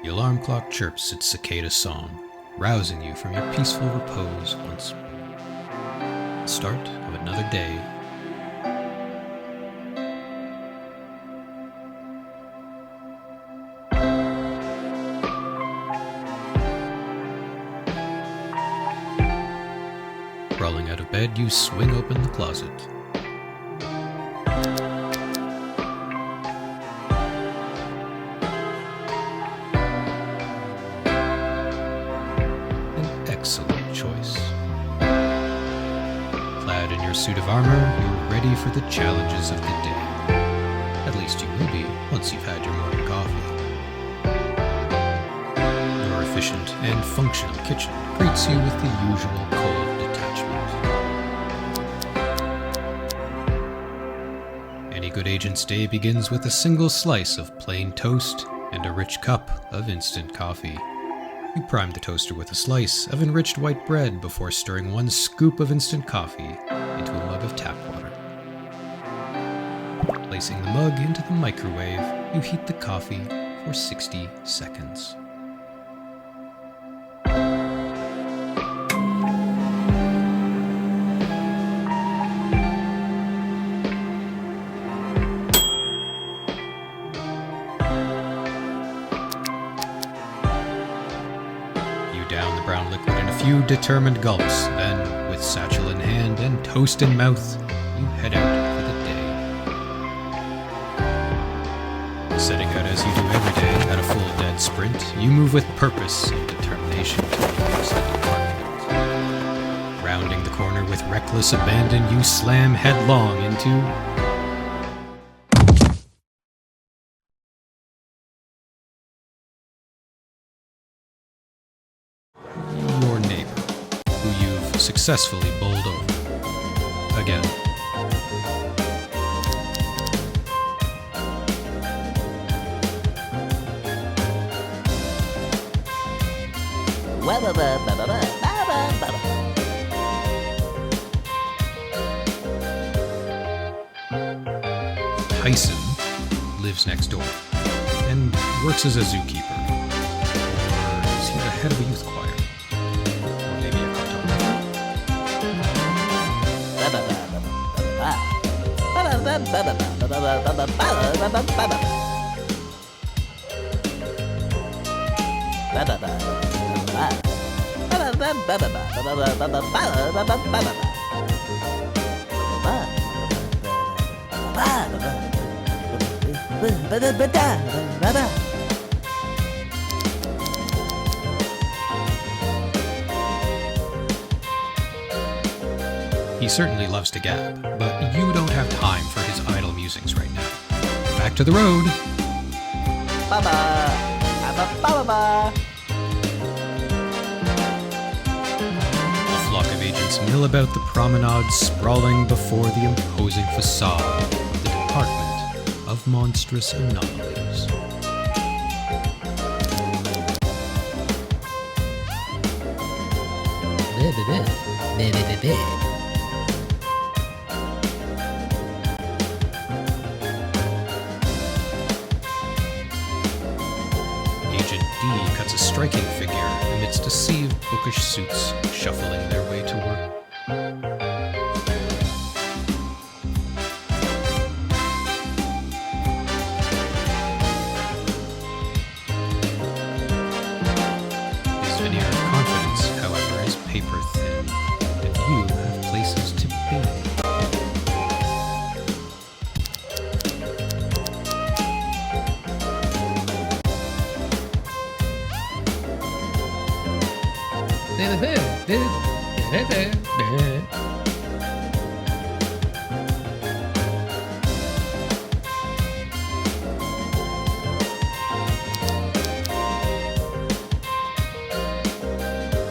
The alarm clock chirps its cicada song, rousing you from your peaceful repose once more. The start of another day. Crawling out of bed, you swing open the closet. Excellent choice. Clad in your suit of armor, you're ready for the challenges of the day. At least you will be once you've had your morning coffee. Your efficient and functional kitchen greets you with the usual cold detachment. Any good agent's day begins with a single slice of plain toast and a rich cup of instant coffee. You prime the toaster with a slice of enriched white bread before stirring 1 scoop of instant coffee into a mug of tap water. Placing the mug into the microwave, you heat the coffee for 60 seconds. Down the brown liquid in a few determined gulps, then, with satchel in hand and toast in mouth, you head out for the day. Setting out as you do every day at a full dead sprint, you move with purpose and determination towards the department. Rounding the corner with reckless abandon, you slam headlong into your neighbor, who you've successfully bowled over. Again. Tyson lives next door and works as a zookeeper. Or is he the head of a youth choir? Or maybe a cartographer? He certainly loves to gab, but you don't have time for his idle musings right now. Back to the road. A flock of agents mill about the promenade, sprawling before the imposing facade of the Department of Monstrous Anomalies. Agent D cuts a striking figure amidst a sea of bookish suits shuffling their way to work. His veneer of confidence, however, is paper thin, and you have places to be.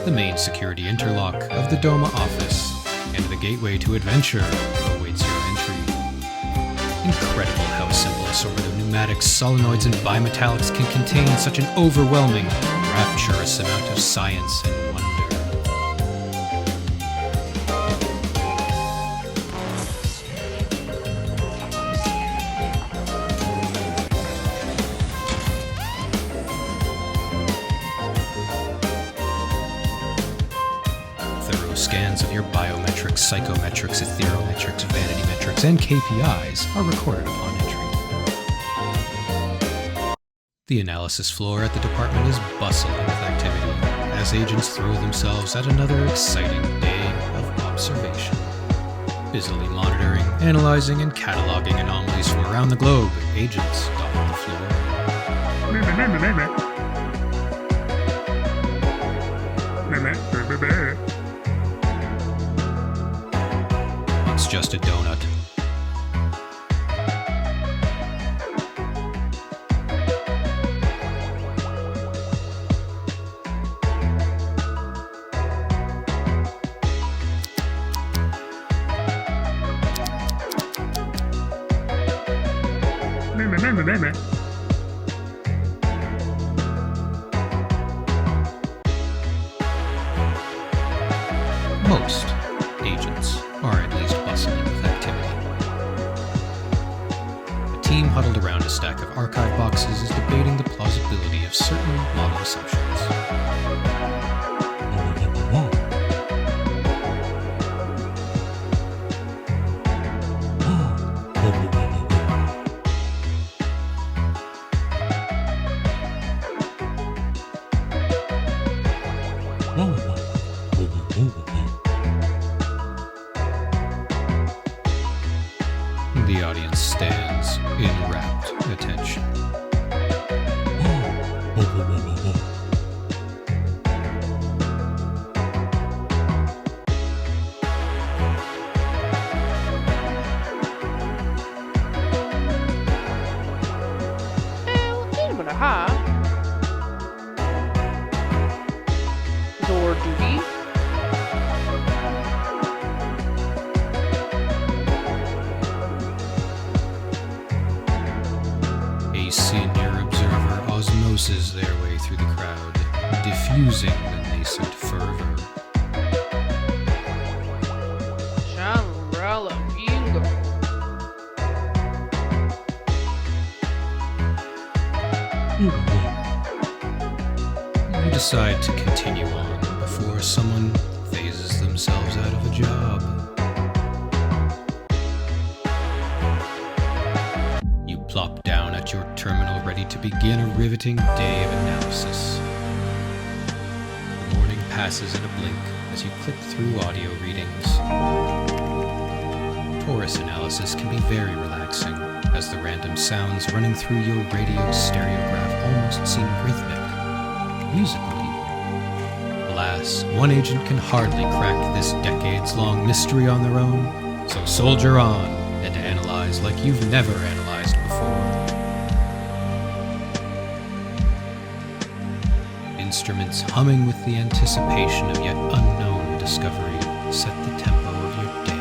The main security interlock of the Doma office and the gateway to adventure awaits your entry. Incredible how a simple assortment of pneumatics, solenoids, and bimetallics can contain such an overwhelming, rapturous amount of science and wonder. psychometrics, etherometrics, vanity metrics, and KPIs are recorded upon entry. The analysis floor at the department is bustling with activity as agents throw themselves at another exciting day of observation. Busily monitoring, analyzing, and cataloging anomalies from around the globe, agents dot the floor. It's just a donut. Most agents are at least bustling with activity. A team huddled around a stack of archive boxes is debating the plausibility of certain model assumptions. The audience stands in rapt attention. Door duty. A senior observer osmoses their way through the crowd, diffusing the nascent fervor. Umbrella bingo. You decide to continue on before someone phases themselves out of a job. You plop down at your terminal ready to begin a riveting day of analysis. The morning passes in a blink as you click through audio readings. Chorus analysis can be very relaxing, as the random sounds running through your radio stereograph almost seem rhythmic, musical even. Alas, one agent can hardly crack this decades-long mystery on their own, so soldier on and analyze like you've never analyzed before. Instruments humming with the anticipation of yet unknown discovery set the tempo of your day.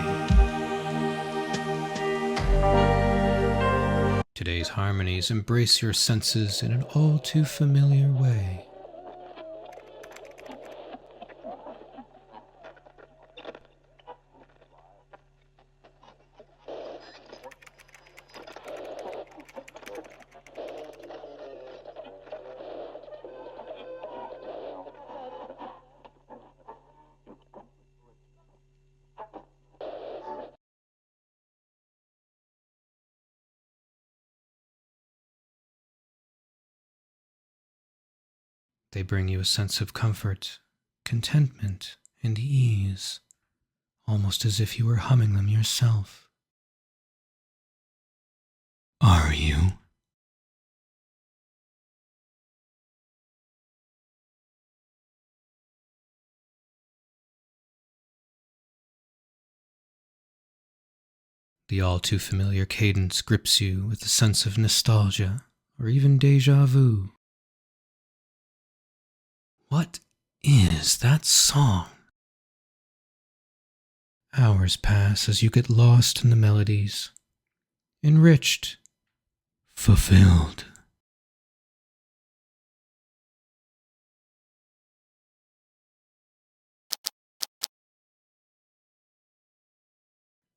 Today's harmonies embrace your senses in an all too familiar way. They bring you a sense of comfort, contentment, and ease, almost as if you were humming them yourself. Are you? The all-too-familiar cadence grips you with a sense of nostalgia, or even déjà vu. What is that song? Hours pass as you get lost in the melodies, enriched, fulfilled.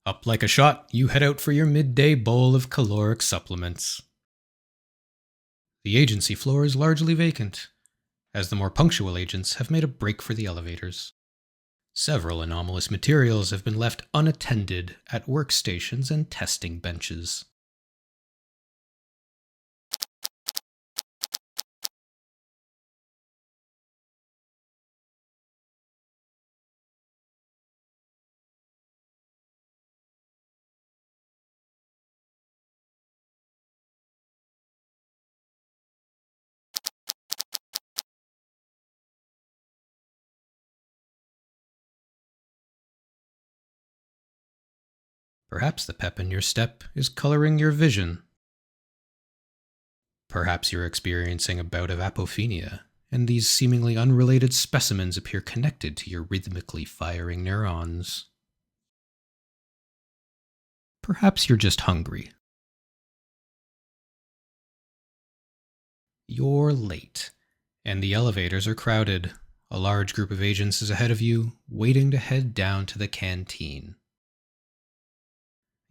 Up like a shot, you head out for your midday bowl of caloric supplements. The agency floor is largely vacant, as the more punctual agents have made a break for the elevators. Several anomalous materials have been left unattended at workstations and testing benches. Perhaps the pep in your step is coloring your vision. Perhaps you're experiencing a bout of apophenia, and these seemingly unrelated specimens appear connected to your rhythmically firing neurons. Perhaps you're just hungry. You're late, and the elevators are crowded. A large group of agents is ahead of you, waiting to head down to the canteen.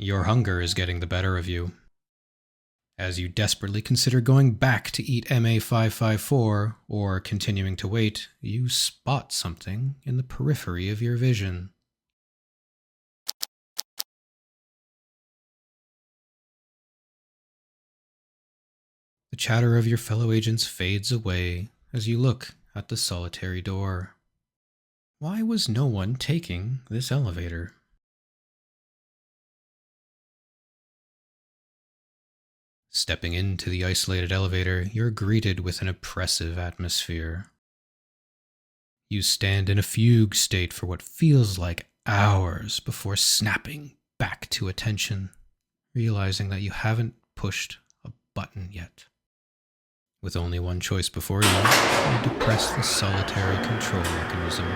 Your hunger is getting the better of you. As you desperately consider going back to eat MA554 or continuing to wait, you spot something in the periphery of your vision. The chatter of your fellow agents fades away as you look at the solitary door. Why was no one taking this elevator? Stepping into the isolated elevator, you're greeted with an oppressive atmosphere. You stand in a fugue state for what feels like hours before snapping back to attention, realizing that you haven't pushed a button yet. With only one choice before you, you depress the solitary control mechanism.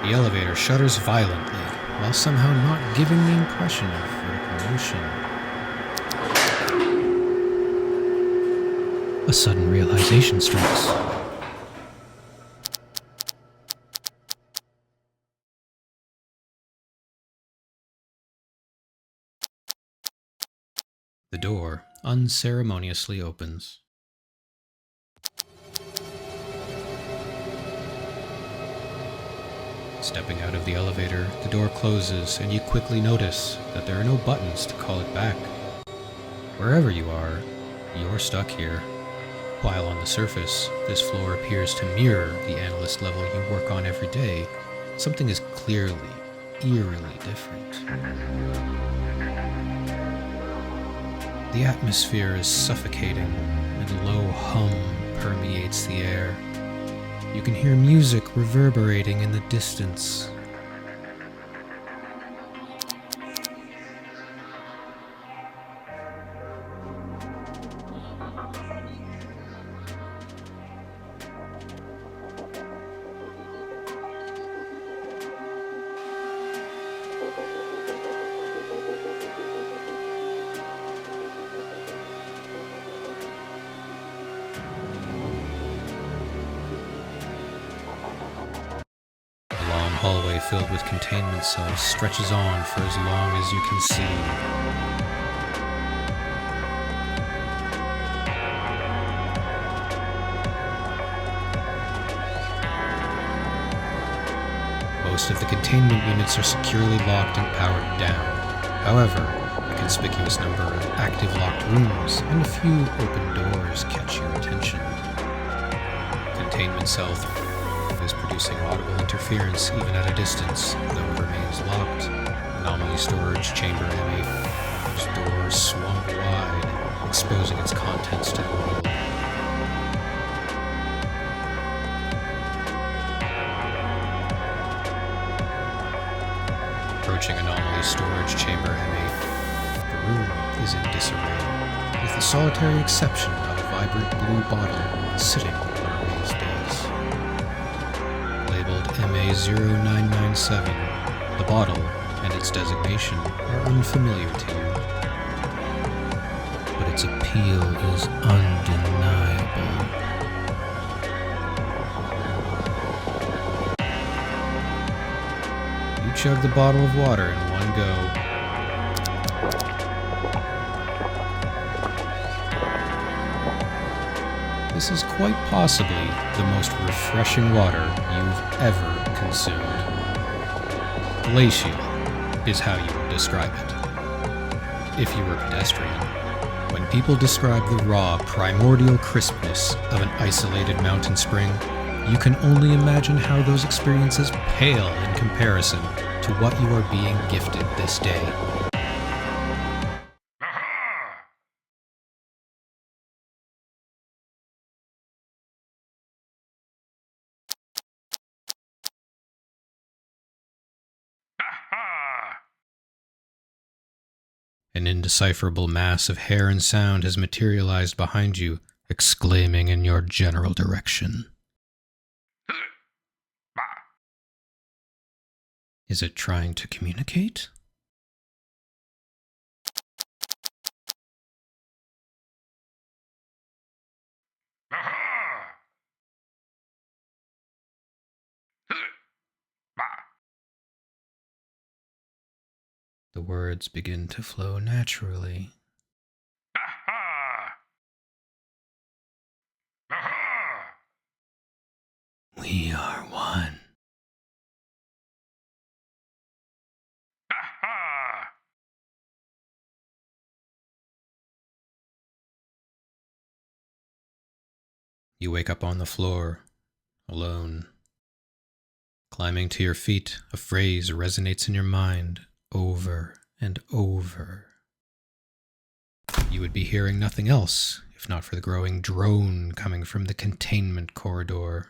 The elevator shudders violently, while somehow not giving the impression of vertical motion. A sudden realization strikes. The door unceremoniously opens. Stepping out of the elevator, the door closes, and you quickly notice that there are no buttons to call it back. Wherever you are, you're stuck here. While on the surface, this floor appears to mirror the analyst level you work on every day, something is clearly, eerily different. The atmosphere is suffocating, and a low hum permeates the air. You can hear music reverberating in the distance. Hallway filled with containment cells stretches on for as long as you can see. Most of the containment units are securely locked and powered down. However, a conspicuous number of active locked rooms and a few open doors catch your attention. Containment cell 3 is producing audible interference even at a distance, though it remains locked. Anomaly storage chamber MA5's door swung wide, exposing its contents to the world. Approaching anomaly storage chamber MA5, the room is in disarray, with the solitary exception of a vibrant blue bottle sitting on one of these days. Labeled MA0997, the bottle and its designation are unfamiliar to you, but its appeal is undeniable. You chug the bottle of water in one go. this is quite possibly the most refreshing water you've ever consumed. Glacial is how you would describe it, if you were pedestrian. When people describe the raw, primordial crispness of an isolated mountain spring, you can only imagine how those experiences pale in comparison to what you are being gifted this day. An indecipherable mass of hair and sound has materialized behind you, exclaiming in your general direction. Is it trying to communicate? The words begin to flow naturally. We are one. You wake up on the floor, alone. Climbing to your feet, a phrase resonates in your mind over and over. You would be hearing nothing else if not for the growing drone coming from the containment corridor.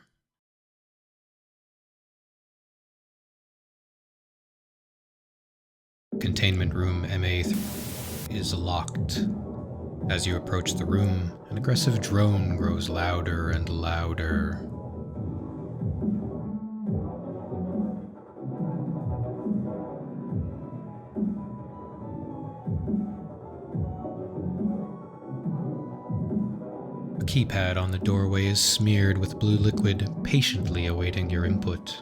Containment room MA3 is locked. As you approach the room, an aggressive drone grows louder and louder. A keypad on the doorway is smeared with blue liquid, patiently awaiting your input.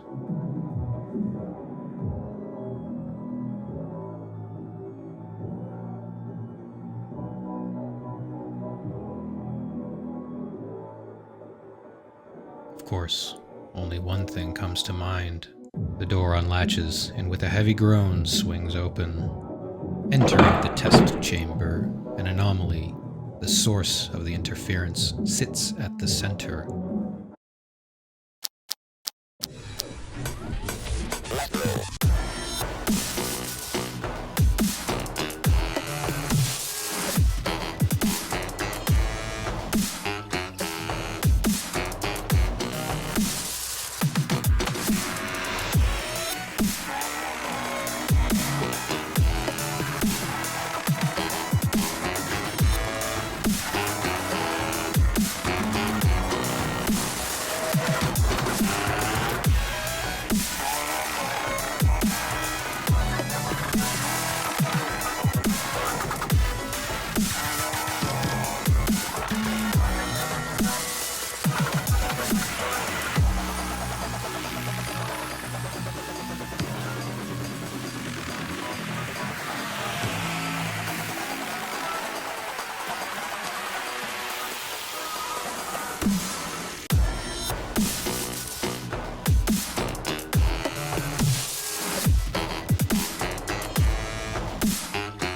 Of course, only one thing comes to mind. The door unlatches and with a heavy groan swings open. Entering the test chamber, an anomaly, the source of the interference, sits at the center.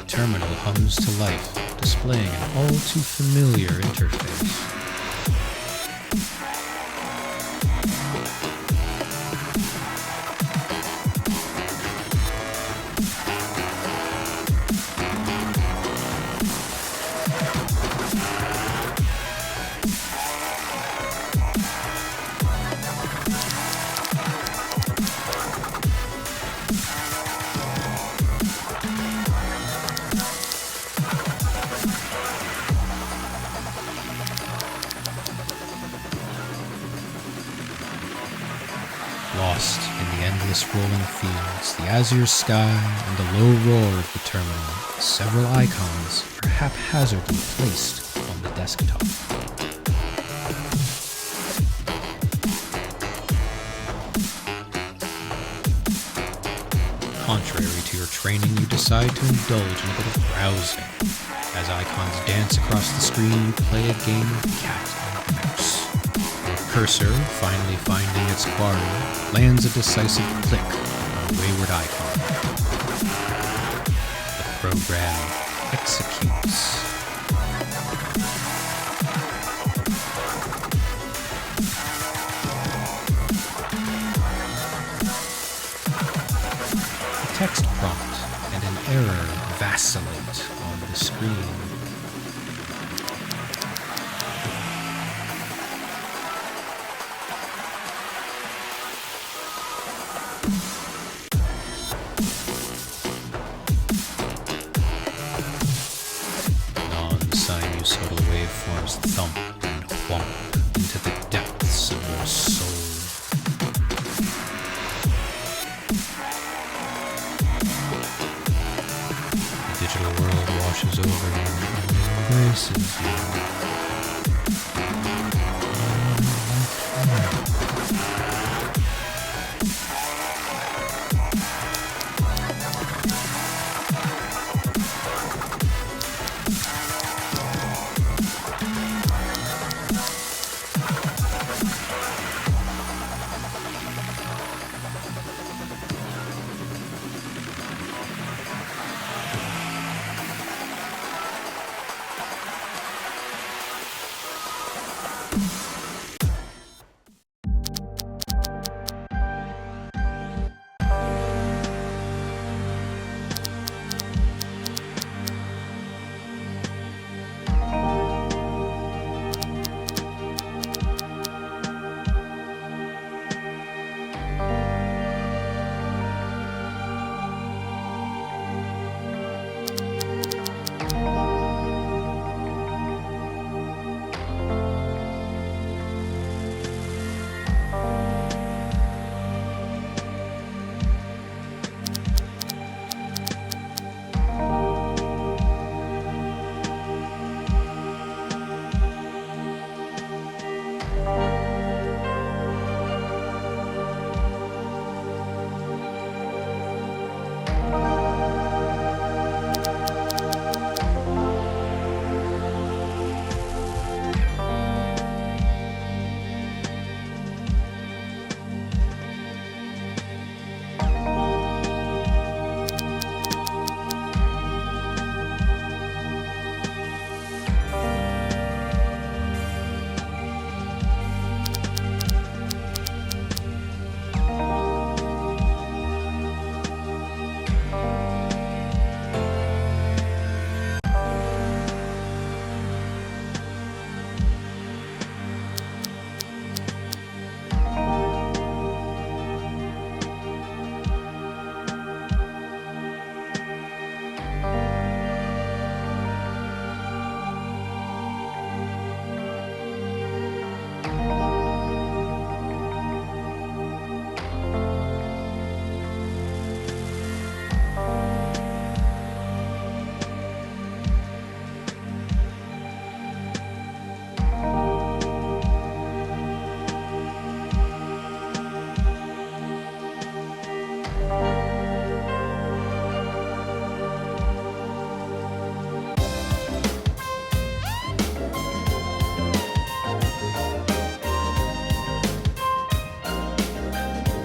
Terminal hums to life, displaying an all too familiar interface. Lost in the endless rolling fields, the azure sky, and the low roar of the terminal, several icons are haphazardly placed on the desktop. Contrary to your training, you decide to indulge in a bit of browsing. As icons dance across the screen, you play a game of cat and mouse. cursor, finally finding its quarry, lands a decisive click on a wayward icon. The program executes. A text prompt and an error vacillate on the screen. Non-sinusoidal waveforms thump and whomp into the depths of your soul. The digital world washes over you and embraces you.